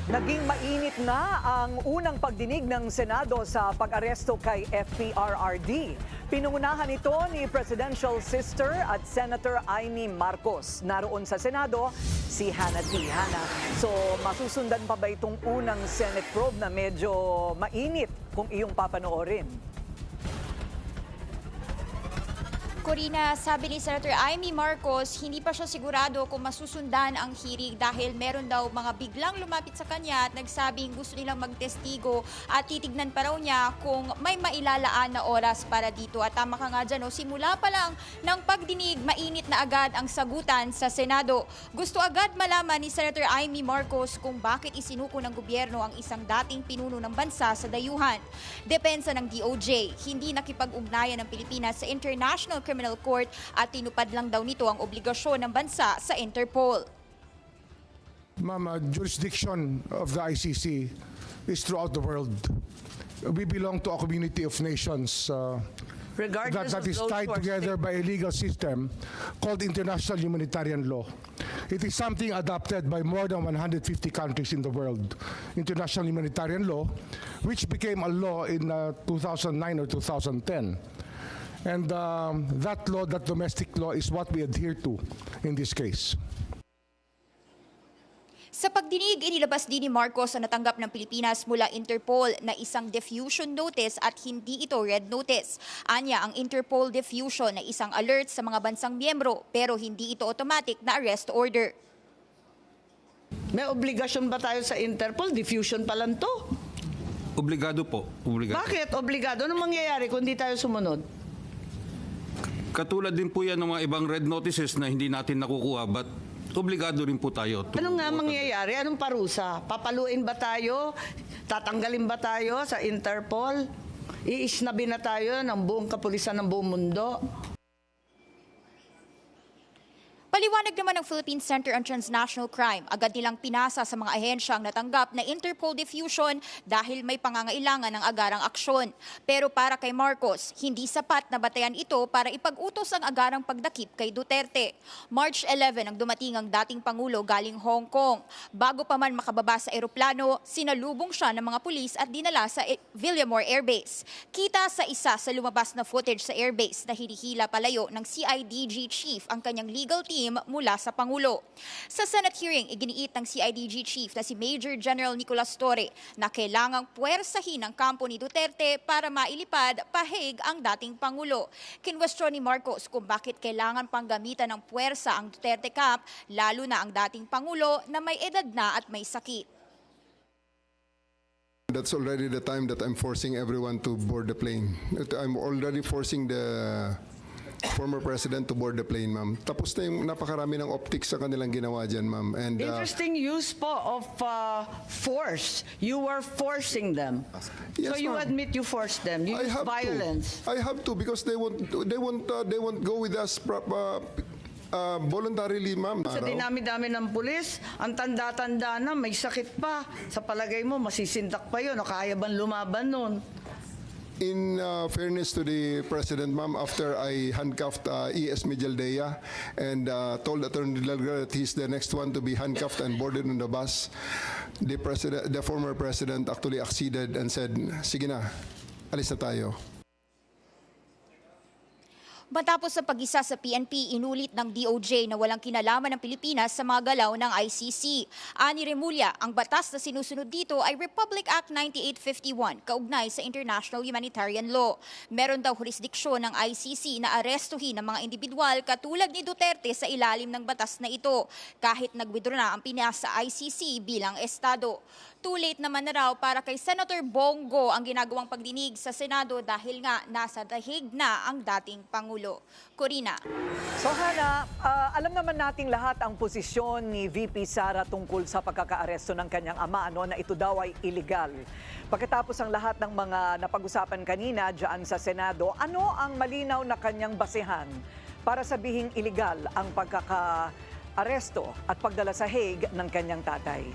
Naging mainit na ang unang pagdinig ng Senado sa pag-aresto kay FPRRD. Pinungunahan ito ni Presidential Sister at Senator Amy Marcos. Naroon sa Senado si Hannah T. Hannah, so masusundan pa ba itong unang Senate probe na medyo mainit kung iyong papanoorin? Corina, sabi ni Senator Amy Marcos, hindi pa siya sigurado kung masusundan ang hearing dahil meron daw mga biglang lumapit sa kanya at nagsabing gusto nilang magtestigo at titignan pa raw niya kung may mailalaan na oras para dito. At tama ka nga dyan, simula pa lang ng pagdinig, mainit na agad ang sagutan sa Senado. Gusto agad malaman ni Senator Amy Marcos kung bakit isinuko ng gobyerno ang isang dating pinuno ng bansa sa dayuhan. Depensa ng DOJ, hindi nakipag-ugnayan ng Pilipinas sa International Criminal Court at tinupad lang daw nito ang obligasyon ng bansa sa Interpol. Ma'am, jurisdiction of the ICC is throughout the world. We belong to a community of nations Regardless that of is those tied who are together by a legal system called international humanitarian law. It is something adopted by more than 150 countries in the world. International humanitarian law, which became a law in 2009 or 2010. And that law, that domestic law, is what we adhere to in this case. Sa pagdinig, inilabas din ni Marcos ang natanggap ng Pilipinas mula Interpol na isang diffusion notice at hindi ito red notice. Anya, ang Interpol diffusion na isang alert sa mga bansang miyembro pero hindi ito automatic na arrest order. May obligasyon ba tayo sa Interpol? Diffusion pa lang to. Obligado po. Obligado. Bakit obligado? Anong mangyayari kung di tayo sumunod? Katulad din po yan ng mga ibang red notices na hindi natin nakukuha, but obligado rin po tayo. Ano nga mangyayari? Anong parusa? Papaluin ba tayo? Tatanggalin ba tayo sa Interpol? Iisnabi na tayo ng buong kapulisan ng buong mundo? Paliwanag naman ng Philippine Center on Transnational Crime, agad nilang pinasa sa mga ahensya ang natanggap na Interpol diffusion dahil may pangangailangan ng agarang aksyon. Pero para kay Marcos, hindi sapat na batayan ito para ipag-utos ang agarang pagdakip kay Duterte. March 11 ang dumating ang dating Pangulo galing Hong Kong. Bago pa man makababa sa eroplano, sinalubong siya ng mga pulis at dinala sa Villamor Air Base. Kita sa isa sa lumabas na footage sa airbase na hinihila palayo ng CIDG chief ang kanyang legal team mula sa Pangulo. Sa Senate hearing, iginiit ng CIDG chief na si Major General Nicolas Torre na kailangang puwersahin ang kampo ni Duterte para mailipad pahig ang dating Pangulo. Kinwestiyon ni Marcos kung bakit kailangan pang gamitan ng puwersa ang Duterte camp, lalo na ang dating Pangulo na may edad na at may sakit. That's already the time that I'm forcing everyone to board the plane. I'm already forcing the former president to board the plane, ma'am. Tapos na yung napakarami ng optics sa kanilang ginawa dyan, ma'am. And Interesting use po of force. You were forcing them. Yes, So you ma'am. admit you forced them. You used violence. I have to because they won't go with us voluntarily, ma'am. Sa dinami-dami ng pulis, ang tanda-tanda na, may sakit pa. Sa palagay mo, masisindak pa yun. O kaya bang lumaban nun? In fairness to the President, ma'am, after I handcuffed E.S. Mijaldea and told Attorney Delgado that he's the next one to be handcuffed and boarded on the bus, the former President actually acceded and said, sige na, alis na tayo. Matapos sa pag-isa sa PNP, inulit ng DOJ na walang kinalaman ng Pilipinas sa mga galaw ng ICC. Ani Remulla, ang batas na sinusunod dito ay Republic Act 9851, kaugnay sa International Humanitarian Law. Meron daw jurisdiksyon ng ICC na arestuhin ng mga individual katulad ni Duterte sa ilalim ng batas na ito, kahit nag-withdraw na ang Pinas sa ICC bilang estado. Too late naman na raw para kay Senator Bongo ang ginagawang pagdinig sa Senado dahil nga nasa dahig na ang dating Pangulo. Corina. So Hannah, alam naman nating lahat ang posisyon ni VP Sara tungkol sa pagkakaaresto ng kanyang ama, na ito daw ay illegal. Pagkatapos ang lahat ng mga napag-usapan kanina dyan sa Senado, ano ang malinaw na kanyang basehan para sabihing illegal ang pagkakaaresto at pagdala sa Hague ng kanyang tatay?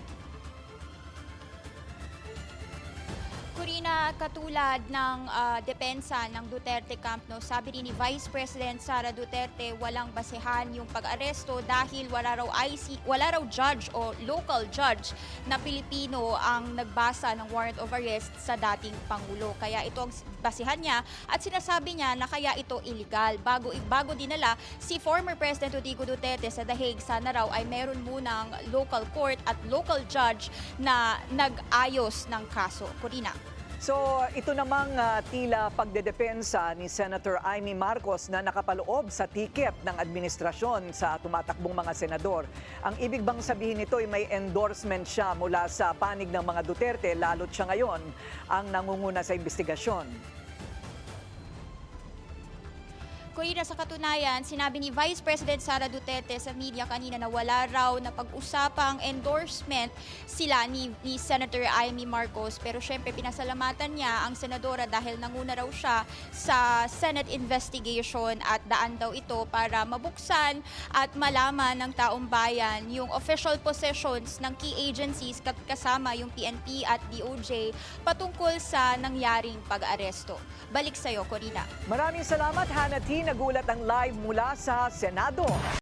Corina, Corina, katulad ng depensa ng Duterte camp, no, sabi rin ni Vice President Sara Duterte walang basehan yung pag-aresto dahil wala raw judge o local judge na Pilipino ang nagbasa ng warrant of arrest sa dating Pangulo. Kaya ito ang basehan niya at sinasabi niya na kaya ito illegal. Bago dinala si former President Rodrigo Duterte sa The Hague, sana raw ay meron munang local court at local judge na nag-ayos ng kaso. Corina. So ito namang tila pagdedepensa ni Senator Amy Marcos na nakapaloob sa ticket ng administrasyon sa tumatakbong mga senador. Ang ibig bang sabihin nito ay may endorsement siya mula sa panig ng mga Duterte, lalo't siya ngayon ang nangunguna sa investigasyon? Corina, sa katunayan, sinabi ni Vice President Sara Duterte sa media kanina na wala raw na pag-usapang endorsement sila ni Senator Amy Marcos. Pero syempre pinasalamatan niya ang senadora dahil nanguna raw siya sa Senate investigation at daan daw ito para mabuksan at malaman ng taong bayan yung official possessions ng key agencies kasama yung PNP at DOJ patungkol sa nangyaring pag-aresto. Balik sa'yo, Corina. Maraming salamat, Hannah T. Nagulat ang live mula sa Senado.